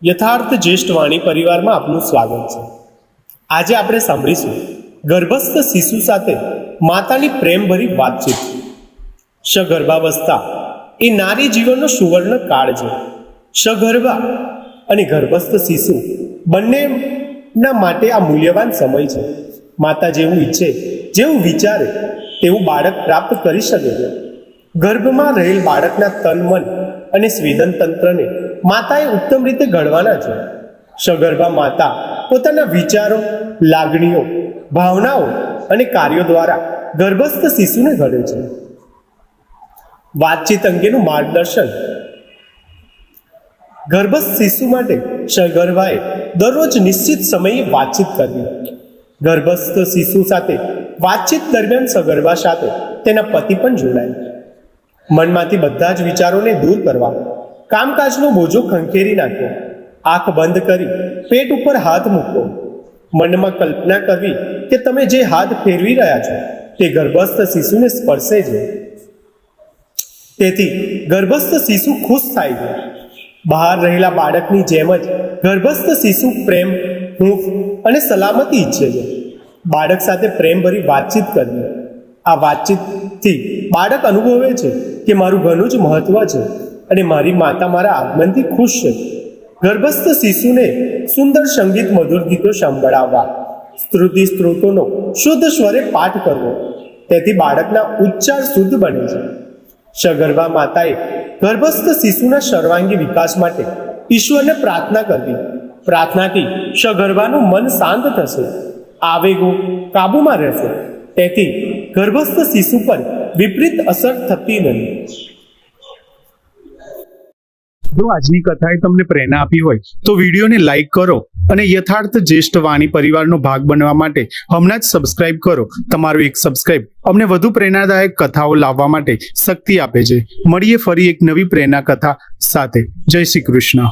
યથાર્થ જ્યેષ્ઠ વાણી પરિવારમાં આપનું સ્વાગત છે। આજે આપણે સાંભળીશું ગર્ભસ્થ શિશુ સાથે માતાની પ્રેમભરી વાતચીત। સગર્ભાવસ્થા એ નારી જીવનનો સુવર્ણ કાળ છે। સગર્ભા અને ગર્ભસ્થ શિશુ બંનેના માટે આ મૂલ્યવાન સમય છે। માતા જેવું ઈચ્છે, જેવું વિચારે તેવું બાળક પ્રાપ્ત કરી શકે છે। ગર્ભમાં રહેલ બાળકના તન, મન અને સ્વેદન તંત્રને માતાએ ઉત્તમ રીતે ઘડવાના છે। સગર્ભા માતા પોતાના વિચારો, લાગણીઓ, ભાવનાઓ અને કાર્યો દ્વારા ગર્ભસ્થ શિશુને ઘડે છે। વાતચીત અંગેનું માર્ગદર્શન। ગર્ભસ્થ શિશુ માટે સગર્ભાએ દરરોજ નિશ્ચિત સમયે વાતચીત કરવી। ગર્ભસ્થ શિશુ સાથે વાતચીત દરમિયાન સગર્ભા સાથે તેના પતિ પણ જોડાય। મનમાંથી બધા જ વિચારોને દૂર કરવા, કામકાજનો બોજો ખંખેરી નાખો, આંખ બંધ કરી પેટ ઉપર હાથ મૂકો, મનમાં કલ્પના કરવી કે તમે જે હાથ ફેરવી રહ્યા છો તે ગર્ભસ્થ શિશુને સ્પર્શે છે। તેથી ગર્ભસ્થ શિશુ ખુશ થાય છે। બહાર રહેલા બાળકની જેમ જ ગર્ભસ્થ શિશુ પ્રેમ, હૂંફ અને સલામતી ઈચ્છે છે। બાળક સાથે પ્રેમભરી વાતચીત કરવી। આ વાતચીતથી બાળક અનુભવે છે કે મારું ઘણું જ મહત્વ છે અને મારી માતા મારા આગમનથી ખુશ છે। ગર્ભસ્થ શિશુને સુંદર સંગીત, મધુર ગીતો સંભળાવવા, સ્તુતિ સ્ત્રોતોનો શુદ્ધ સ્વરે પાઠ કરવો, તેથી બાળકના ઉચ્ચાર શુદ્ધ બને છે। સગર્ભા માતાએ ગર્ભસ્થ શિશુના સર્વાંગી વિકાસ માટે ઈશ્વરને પ્રાર્થના કરવી। પ્રાર્થનાથી સગર્ભાનું મન શાંત થશે, આવેગો કાબૂમાં રહેશે, તેથી ગર્ભસ્થ શિશુ પર વિપરીત અસર થતી નહીં। જો આજની કથાએ તમને પ્રેરણા આપી હોય તો વિડીયોને લાઈક કરો અને યથાર્થ જ્યેષ્ઠ વાણી પરિવારનો ભાગ બનવા માટે હમણાં જ સબસ્ક્રાઇબ કરો। તમારું એક સબસ્ક્રાઇબ અમને વધુ પ્રેરણાદાયક કથાઓ લાવવા માટે શક્તિ આપે છે। મળીએ ફરી એક નવી પ્રેરણા કથા સાથે। જય શ્રી કૃષ્ણ।